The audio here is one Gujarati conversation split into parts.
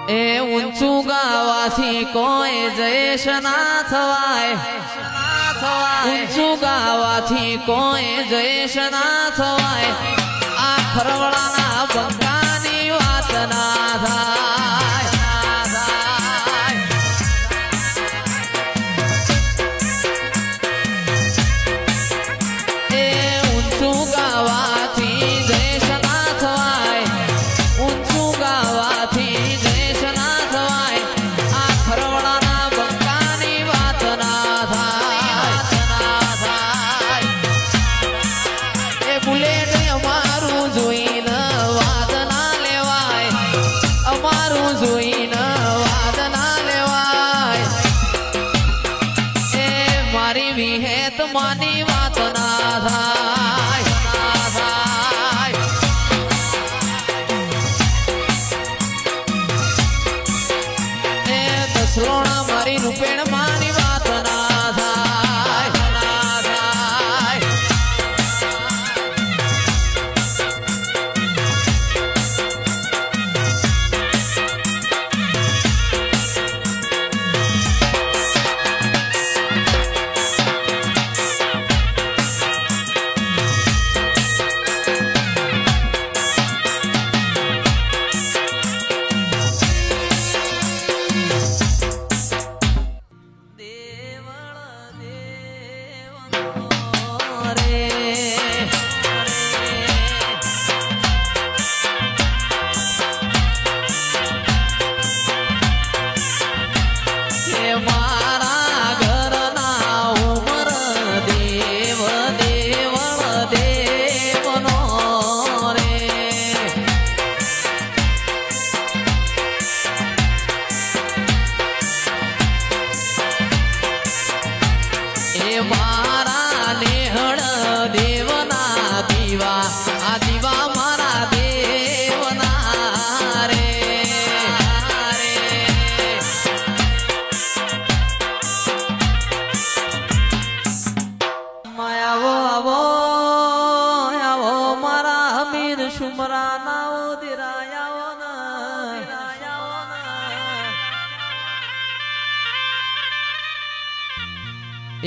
એ ઊંચું ગાવાથી કોઈ જયેશ ના થવાય, ઊંચું ગાવાથી કોઈ જયેશ ના થવાય, આ ખરવડાના બંકાની વાત ના થાય, એ ઊંચું ગાવાથી જયેશ ના થવાય, ઊંચું ગાવાથી જયેશ ના થવાય, આ ખરવડાના બંકાની વાત ના થાય, એ બુલેટ અમારું જોઈને વાદ ના લેવાય, અમારું જોઈને વાદ ના લેવાય, એ મારી વિહેત માની વાત ના થાય, એ દસલોણા મારી રૂપેણ માની વાત ના થાય,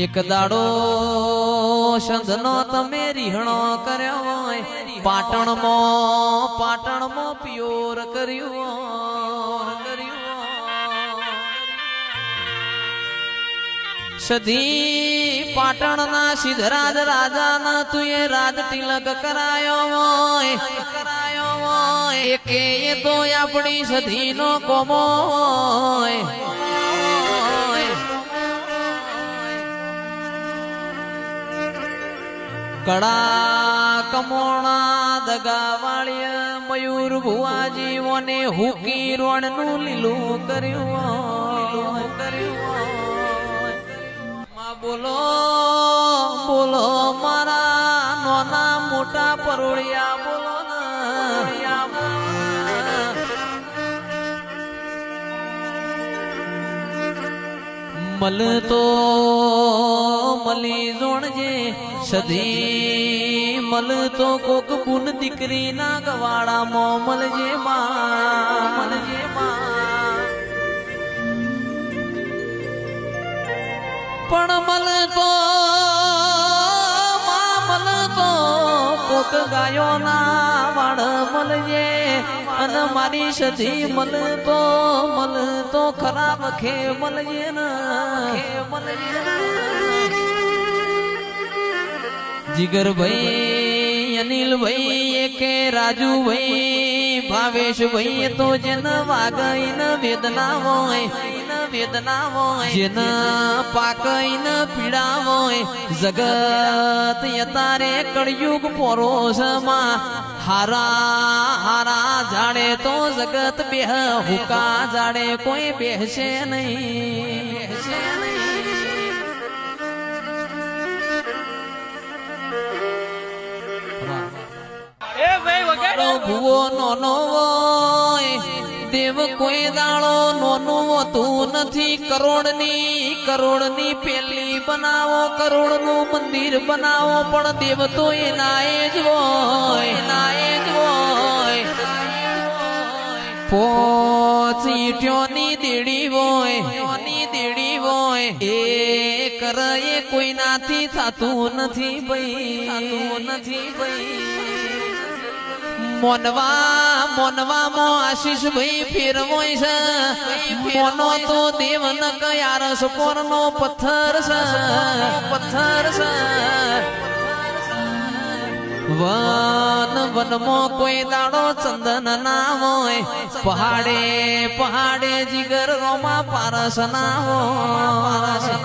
એક દાડો સંધનો તમે રીહણો કર્યો હોય, પાટણમાં પ્યોર કર્યું, સધી પાટણના સિદ્ધરાજ રાજાના તુએ રાજ તિલક કરાયો હોય, કે એ તો આપણી સધીનો કોમો હોય, કડા કમોણા દગાવાળિયા મયુર ભુવાજીઓને હુકી રોણનું લીલું કર્યું, બોલો બોલો મારા નોના મોટા પરોળિયા બોલો મલ તો મલી જોણજે સધી, મલ તો કોક બુન દીકરી ના ગવાડામાં મલજે માં, પણ મલ તો કોક ગાયો ના વાળ મલજે, અને મારી સધી મલ તો ખરાબ ખે મલજે ને, જીગર ભાઈ, અનિલ ભાઈ, કે રાજુ ભાઈ, ભાવેશ ભાઈ, તો જેન વાગઈ ન વેદના હોય, જેન પાકઈ ન પીડા હોય, જગત યતારે કળયુગ પોરોસમાં હારા જાડે તો જગત બેહ, હુકા જાડે કોઈ બેહશે નહીં, ભૂવો નોનો હોય, દેવ કોઈ દાળો નોનું હોતું નથી, કરોડની પેલી બનાવો, કરોડનું મંદિર બનાવો, પણ દેવ તો એના જ હોય, પોચ ઈટ્યોની દેડી હોય એ કરે કોઈનાથી થતું નથી ભાઈ મોનવામાં આશીષ ભાઈ ફેરવોય છે મોનો તો દેવ ન કયારસ પોરનો પથ્થર છે વનમાં કોઈ દાડો ચંદન ના હોય પહાડે જીગર રોમા પારસ ના હોય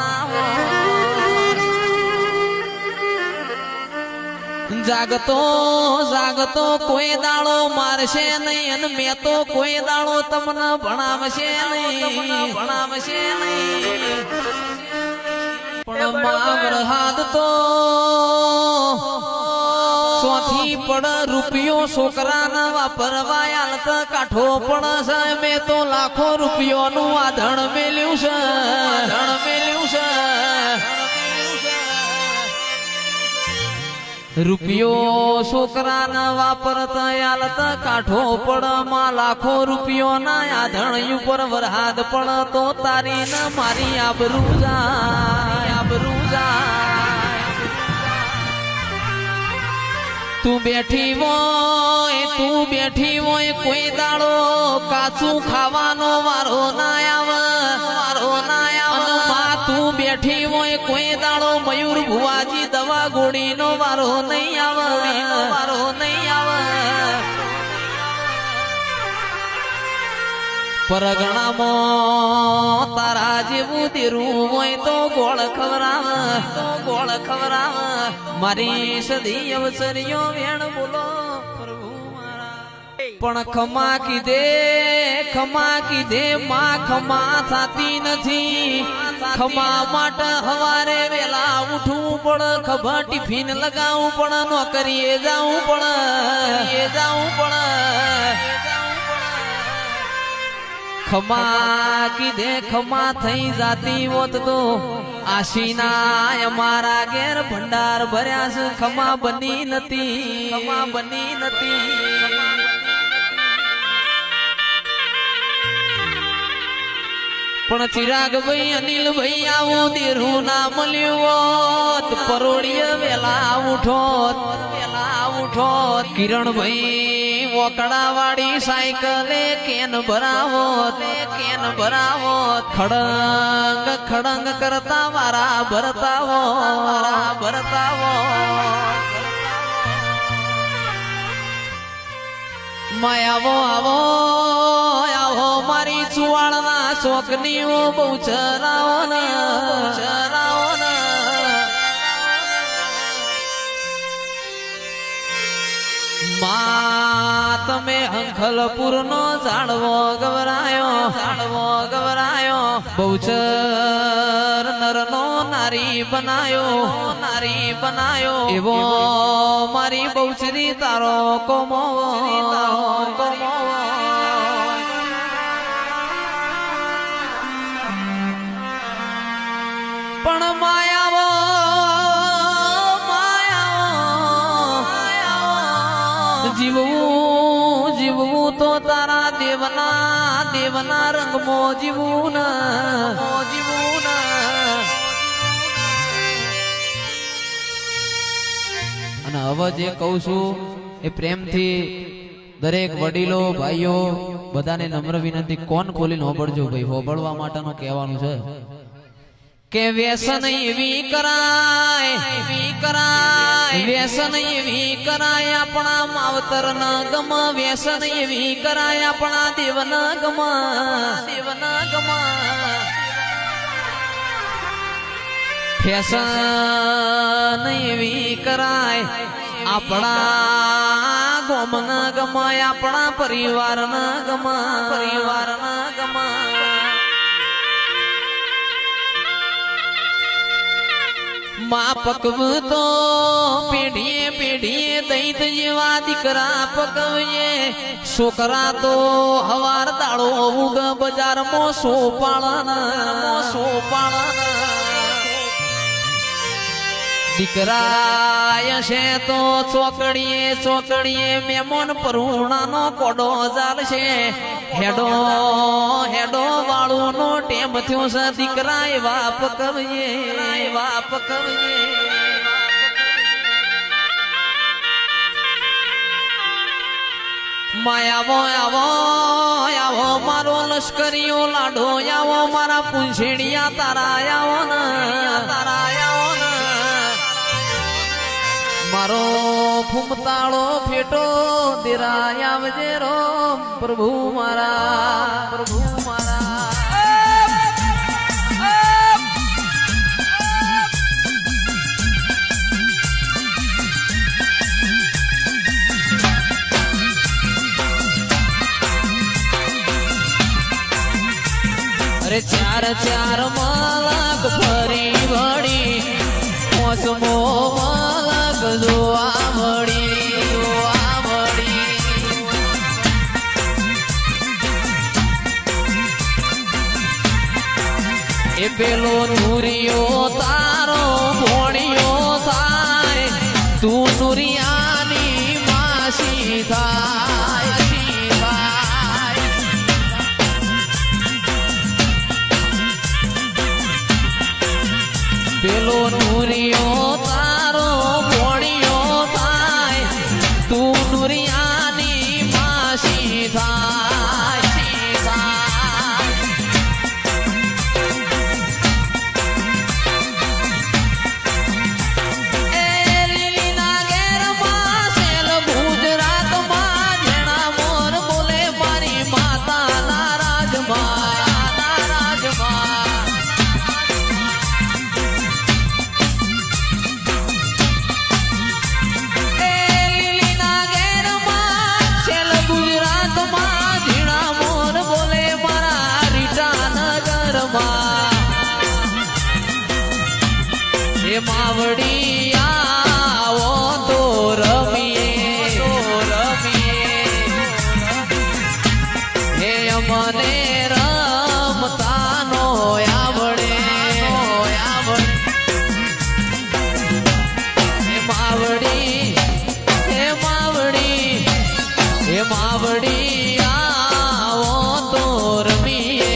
જાગતો કોઈ દાડો મારશે નહીં અને મેં તો કોઈ દાડો તમને ભણાવશે નહીં પણ માવર હાથ તો સોથી પડ રૂપિયો છોકરાના વાપરવા આલત કાઠો પણ છે મેં તો લાખો રૂપિયોનું આ ધણ મેલ્યું છે રૂપિયો છોકરાના વાપરતા આલત કાઠો પડ માં લાખો રૂપિયો ના આધણ ઉપર વરહાદ પડ તો તારી ન મારી આબરૂ જાય તું બેઠી હોય કોઈ દાડો કાચું ખાવાનો વારો ના આવે તું બેઠી હોય કોઈ દાડો મયુર ભુવાજી દવા ગોળીનો વારો નહીં આવે પરગણામાં તારા જેવું દેરું હોય તો ગોળ ખવરાવે મારી સદી અવસરીઓ વેણ બોલો પ્રભુ પણ ખમા કીધે માં ખમા થાતી નથી ખમા માટે હવારે વેલા ઉઠવું પડે ખભા ટિફિન લગાવવું પડે નોકરીએ જાવું પડે ખમા કીધે ખમા થઈ જાતી હોત તો આશીના અમારા ઘેર ભંડાર ભર્યા છે ખમા બની નથી પણ ચિરાગભાઈ અનિલભાઈ આવું દેરું ના મળ્યું હોત પરોડીએ વેલા ઉઠો કિરણભાઈ વોકડા વાળી સાયકલે કેન ભરાવો ખડંગ કરતા વારા ભરતાવો માયાવો આવો મારી ચુવાળના ચોકની બહુ ચરાવો માં તમે હંખલપુર નો ઝાડવો ગવરાયો બહુચર નરનો નારી બનાયો એવો મારી બહુચરી તારો કોમો પણ માયાવો જીવવું તો તારા દેવના રંગમાં જીવવું અને હવે જે કહું છું એ પ્રેમથી દરેક વડીલો ભાઈઓ બધાને નમ્ર વિનંતી કોણ ખોલીને હોબળજો ભાઈ હોબળવા માટેનું કહેવાનું છે કે વ્યસન એવી કરાય આપણા માવતર ન ગમ વ્યસન એવી કરાય આપણા દેવ ન ગમ ફેશન એવી કરાય આપણા ગોમ ન ગમ આપણા પરિવાર ન ગમ માં પકવું તો પેઢીએ દૈત જેવા દીકરા પકવીએ છોકરા તો હવાર દાડો ઉગ બજારમાં સોપાળન દીકરાય છે તો ચોકડીએ ચોકડીએ મેમોન પરુણાનો કોડો ચાલશે હેડો હેડો વાળું નો ટેમ થયો છે દીકરા એવા પકવીએ માયાવો આવો આવો મારો લશ્કરીઓ લાડો આવો મારા પૂંછેડિયા તારા આવો ને મારો ફૂમતાળો ફેટો દેરાય આવજે રો પ્રભુ મારા અરે ચાર ચાર મલક ફરી વળી મોસમો મલક જોવા મળી એ પેલો નુરિયો તારો ભોણિયો થાય તું નુરિયાની માસી થાય પેલો નુરિયો તારો ભોણિયો થાય તું નુરિયાની માસી થાય એ લીલીના ઘેરમાં સેલ ગુજરાતમાં જેણા મોર બોલે મારી માતાના રાજમાં માવડી આવો તો રમીએ હે અમને રમતાનો આવડે હે માવડી આવો તો રમીએ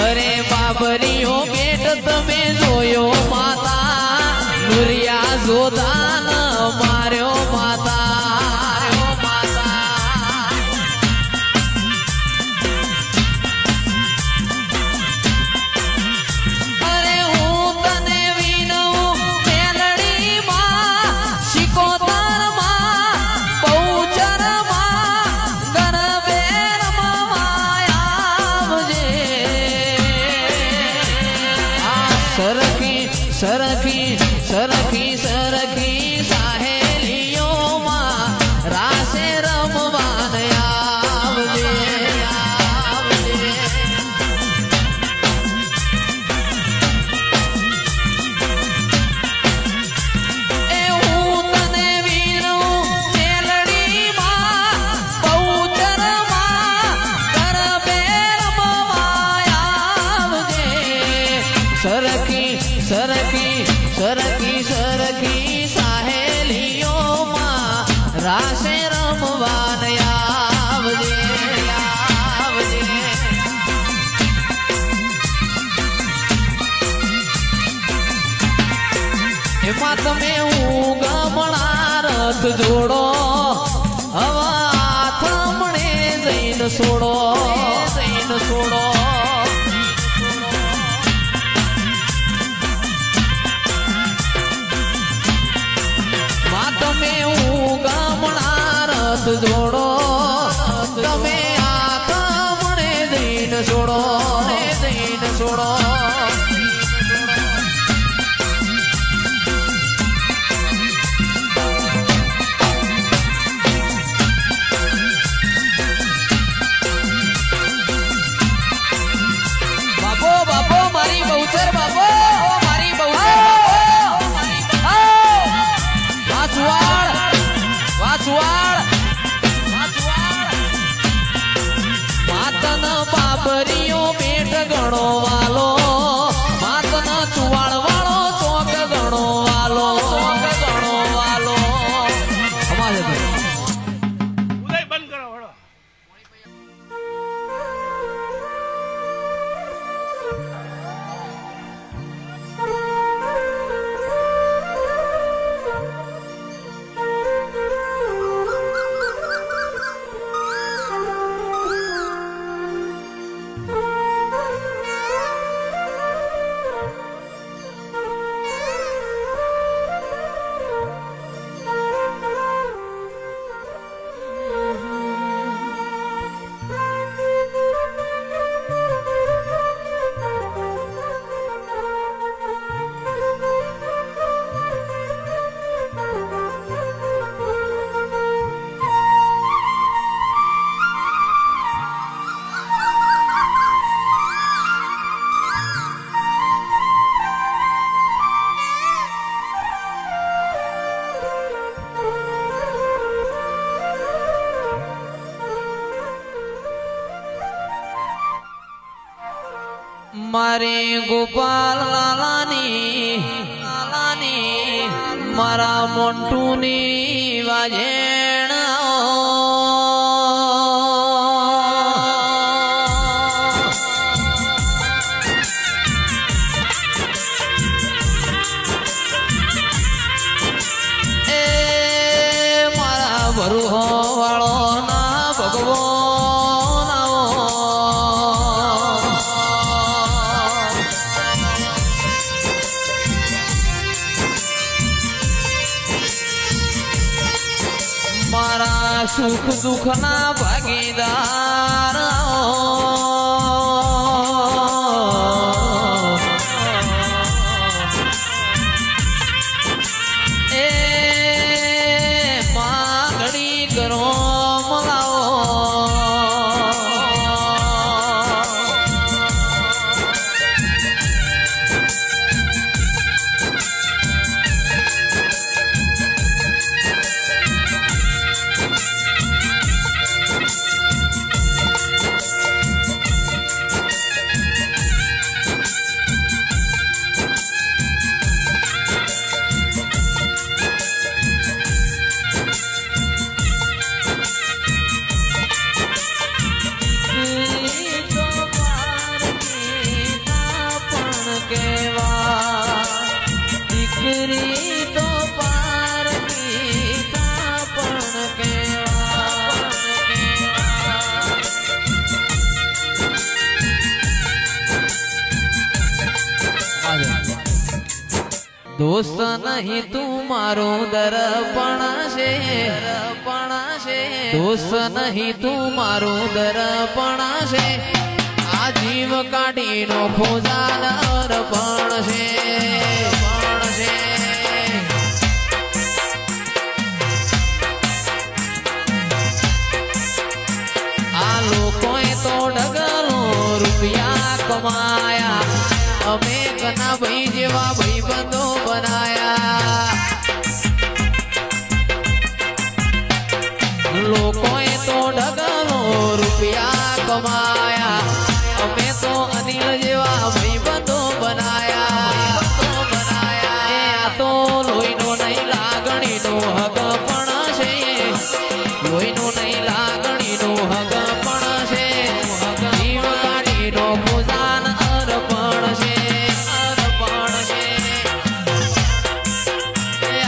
અરે બાબરીઓ ગેટ તમે જોયો માતા નુરિયા જોદાન માર્યો માતા અરે હું તને વિનવું મેલડીમાં શિકોતરમાં બહુચરમાં ગરબે રમવા આવજે સરખી સાહેલીઓમાં રાસે રમવાન આવજે એ હું તને વીરું મેલડીમાં બહુચરમાં ગરબે રમવા આવજે સરખી સાહેલીઓમાં રાસે રમવાન આવજે એમાં તમે હું ગમણા રથ જોડો હવા થમણે જઈને છોડો તમે હું ગમણા રથ જોડો તમે આ કમણે દઈને છોડો બહુચર બાપો મારી બહુચર વાસુવાડ વાસુવાડ માતન બાબરીઓ બેટ ગણો વાલો માતન ચુવાળ વાળો ચોક ગણો વાલો ચોક ગણો વાલો અમારે ઉદય બંધ કરો વળો. મારે ગોપાલ લાલાની લાલાની મારા મોન્ટુની વાજેણ એ મારા ભરુહો વાળો ના ભગવો મારા સુખ દુઃખ ના ભાગીદાર એ માગણી કરો મલાવો દીકરી તો પારકી પણ કેવા દોસ્ત નહીં તું મારો દર્પણ છે દોસ્ત નહીં તું મારો દર્પણ છે આ જીવ કાઢીનો ખોજાલ અર્પણ છે આ લોકોએ તો ડગલો રૂપિયા કમાયા અમે કના ભાઈ જેવા ભાઈબંધો બનાયા લોકોએ તો ડગલો રૂપિયા કમાયા અમે તો અનિલ જેવા ભાઈબંધો બનાયા એ આ તો લોહીનો નહીં લાગણીનો હક પણ છે લોહીનો નહીં લાગણીનો હક પણ છે જીવ કાઢીનો પૂજાન અર્પણ છે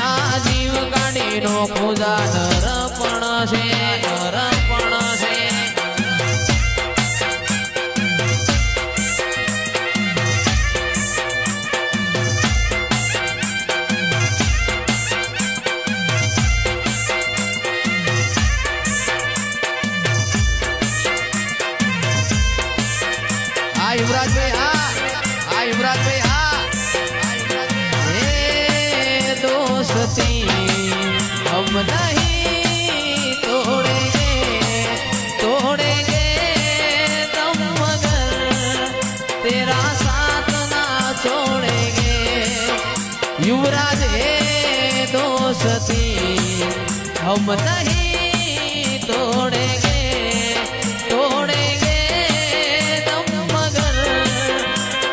આ જીવ કાઢીનો પૂજાન અર્પણ છે हम नहीं तोड़ेंगे तुम मगर तेरा साथ ना युवराज है दोस्ती हम नहीं तोड़ेंगे तोड़ेंगे दम मगर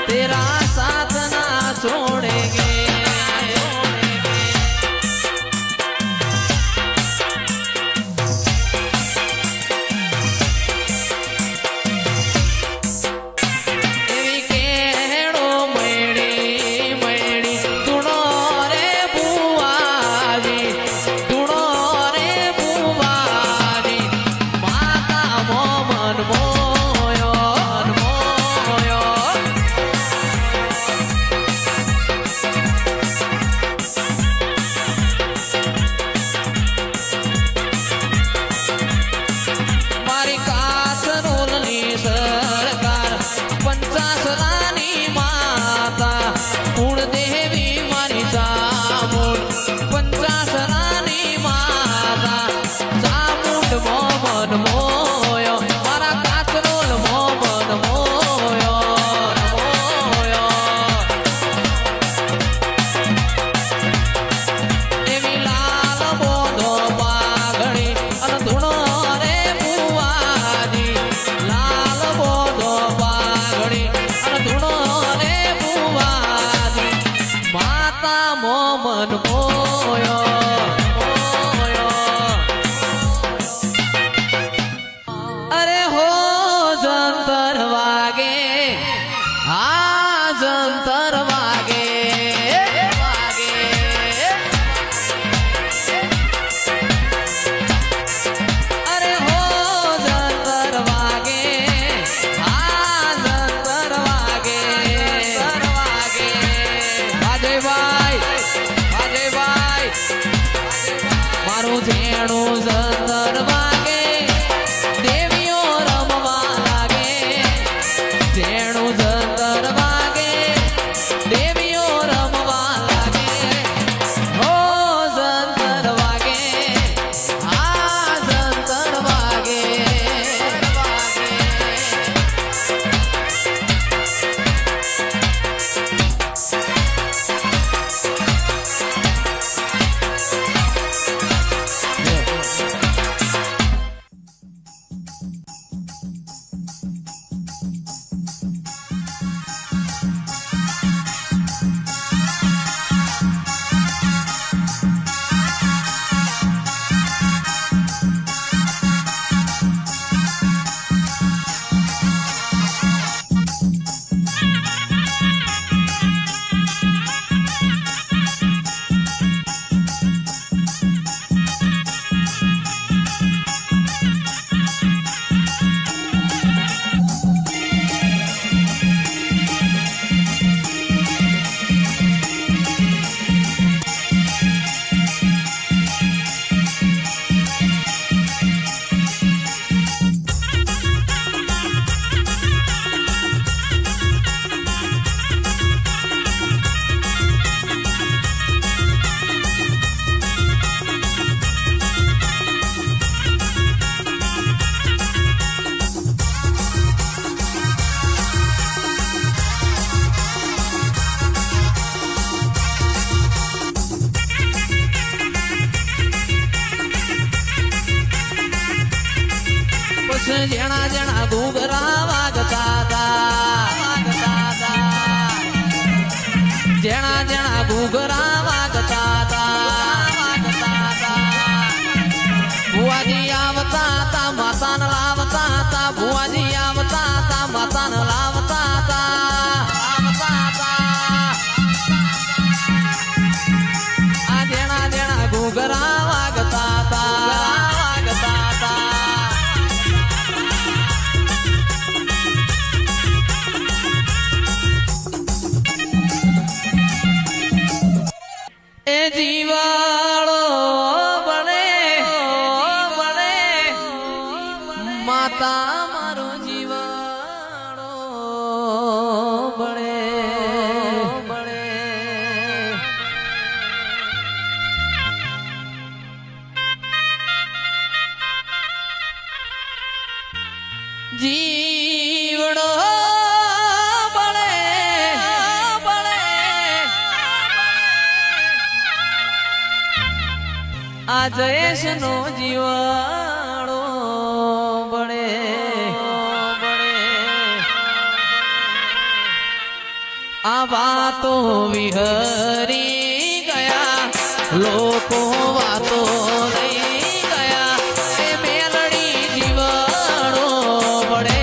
तेरा साथ ना छोड़ेंगे જેણા જેણા ઘૂઘરા વાગતા તા જેણા જેણા ઘૂઘરા વાગતા તા ભુવાજી આવતા તા માતાન લાવતા તા ભુવાજી આવતા તા માતાન લાવતા તા આ જેણા જેણા ઘૂઘરા વાગતા તા આ જયેશ નો જીવાળો બળે આ વાતો વિહરી ગયા લોકો વાતો લઈ ગયા એ મેલડી જીવાળો બળે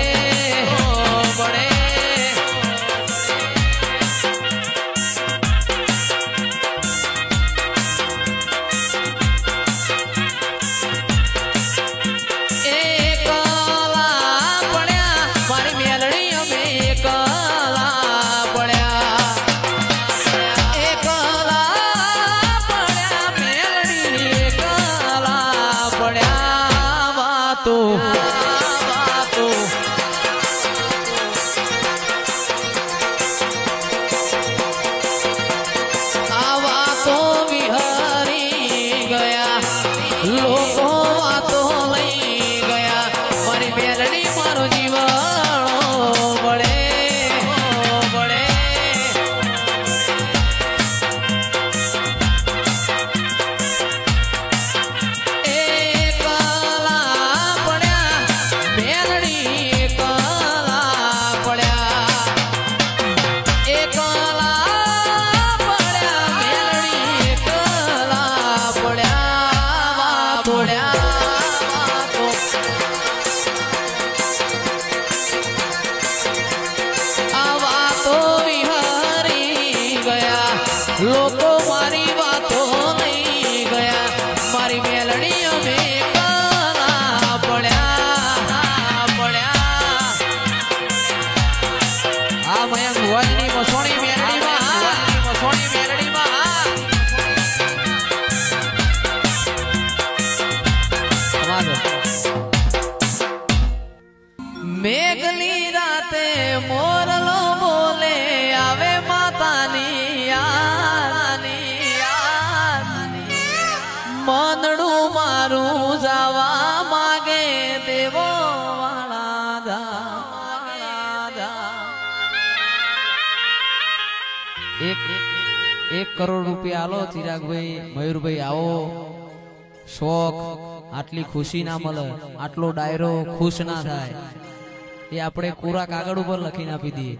લોકો મારી વાતો લઈ ગયા મારી મેલડી અમે કાલા પડ્યા આ મયંક ભુવાજીની મસોણી મેલડીમાં મેઘની રાતે મોરલો બોલે આવે માતાની મનડું મારું જાવા માગે દેવો વાળા એક કરોડ રૂપિયા આલો ચિરાગભાઈ મયુરભાઈ આવો શોખ આટલી ખુશી ના મળે આટલો ડાયરો ખુશ ના થાય એ આપણે કોરા કાગળ ઉપર લખીને આપી દઈએ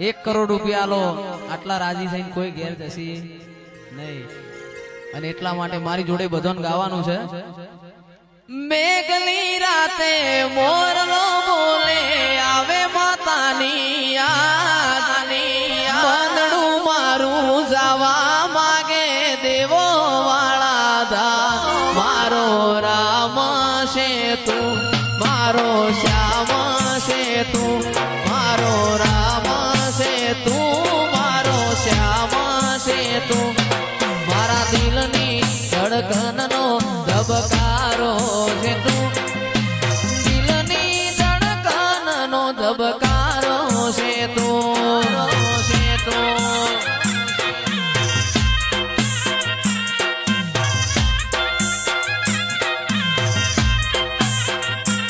1 કરોડ રૂપિયા આલો આટલા રાજી થઈને કોઈ ઘેર જશે નહીં અને એટલા માટે મારી જોડે બધાને ગાવાનું છે મેઘલી રાતે મોરલો બોલે આવે માતાની મનડું મારું જાવા માગે દેવો વાળા ધા મારો રામ છે તું મારો શ્યામ છે તું મારો રામ છે તું મારો શ્યામ છે તું મારા દિલની ધડકનનો ધબકારો છે તું દિલની ધડકનનો ધબકારો છે તું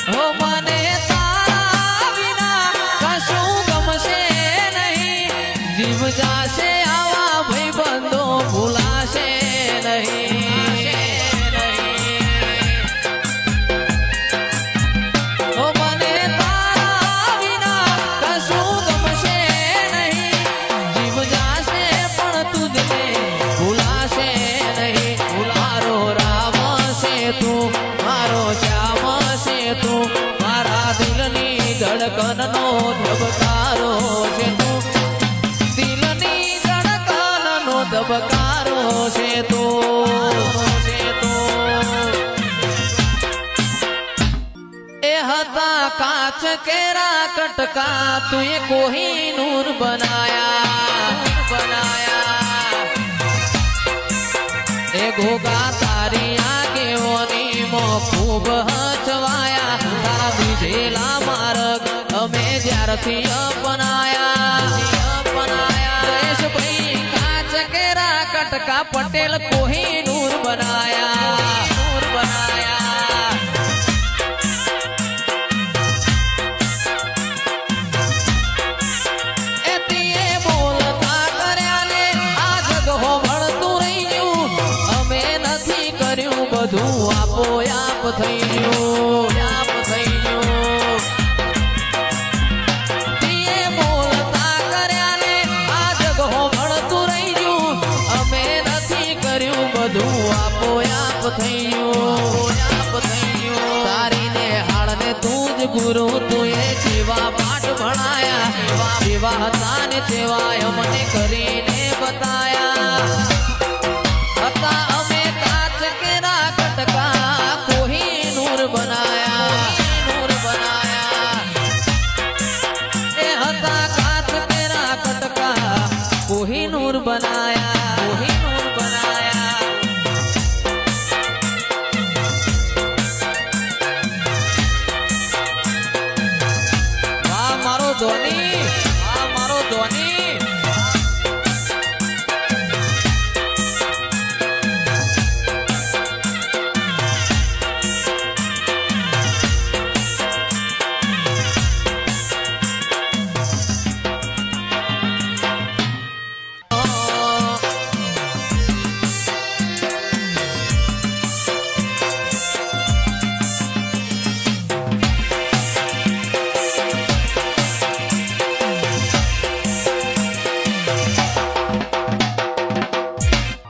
હો મને તારા વિના કશું ગમશે નહીં જીવ જાશે આવા ભાઈબંધો ભૂલાશે ધડકનનો ધબકારો છે તું દિલની ધડકનનો ધબકારો છે એ હતા કાચ કેરા કટકા તુએ કોહિનૂર બનાયા એ ઘોઘા તારી આગેવાની મો ખૂબ હચવાયા તારા બીજેલા માર્ગ અમે જ્યારથી અપનાયા દેશ ભાઈ કાચ કેરા કટકા પટેલ કોહિનૂર બનાયા એતીએ બોલતા કર્યા ને આ જગ હોવળતું રહી ગયું અમે નથી કર્યું થઈ ગયું વ્યાપ થઈ ગયું તીએ બોલતા કર્યા ને આ જગ હોભળતું રહી ગયું અમે નથી કર્યું બધું આપોઆપ થઈ ગયું તારીને હાળને તું જ ગુરુ તું એ જેવા પાઠ ભણાયા જેવા હતા ને તેવા અમને કરીને બતાયા હતા અમે કાચ કેરા કટકા કોહિનૂર બનાયા એ હતા કાચ કેરા કટકા કોહિનૂર બનાયા વાહ મારો ધોની વાહ મારો ધોની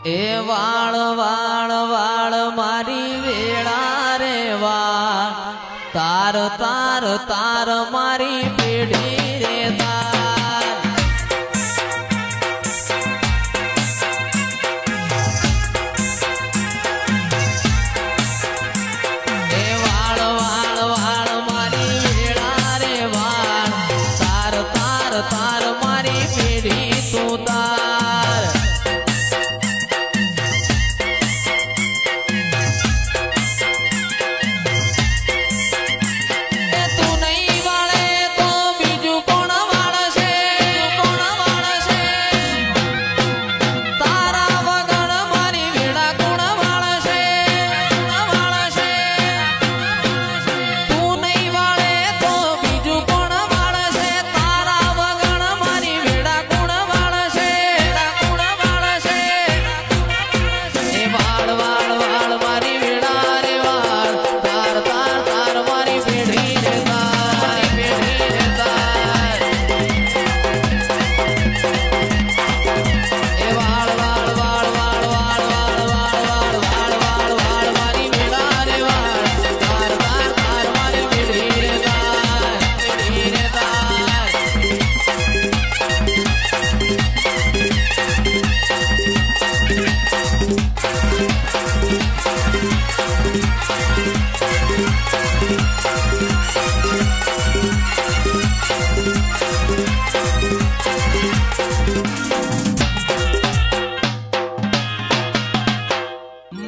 એ વાળ વાળ વાળ મારી વેળા રે વાળ તાર તાર તાર મારી પેઢી રે તાર એ વાળ વાળ વાળ મારી વેળા રે વાળ તાર તાર તાર મારી પેઢી તું તાર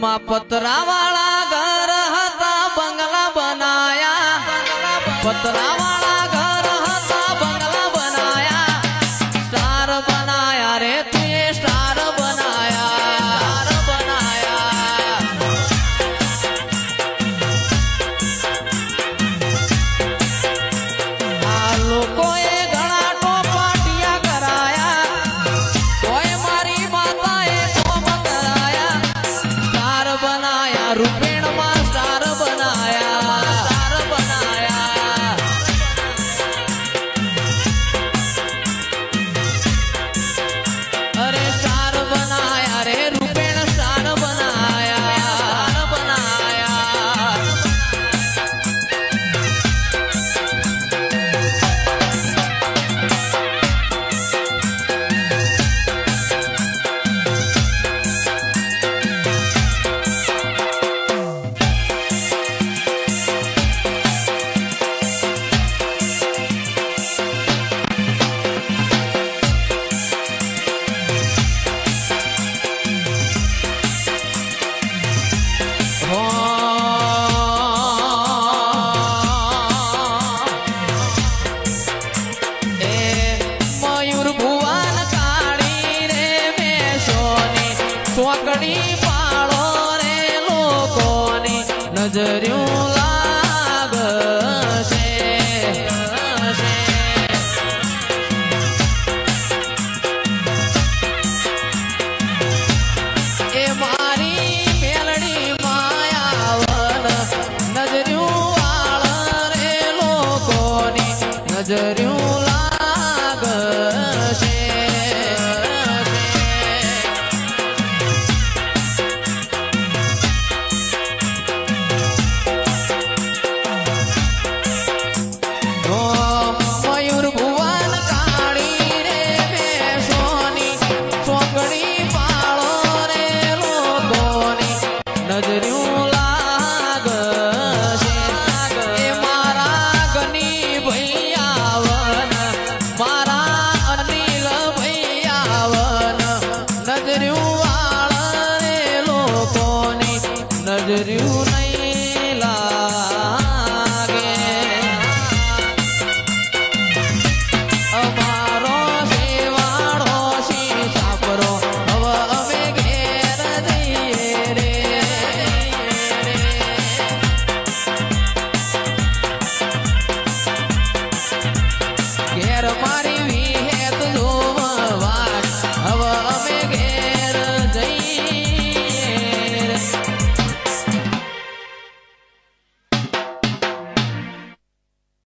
માં પતરા વાળા ઘર હતા બંગલા બનાયા પતરા વાળા ઘર હતા બંગલા બનાયા સ્ટાર બનાયા રે તુએ સ્ટાર બનાયા આ લોકોએ ઘણા ટોપાટિયા કરાયા તોય મારી માતાએ કોમ કરાયા સ્ટાર બનાયા રૂપેણમાં સ્ટાર બનાયા મારે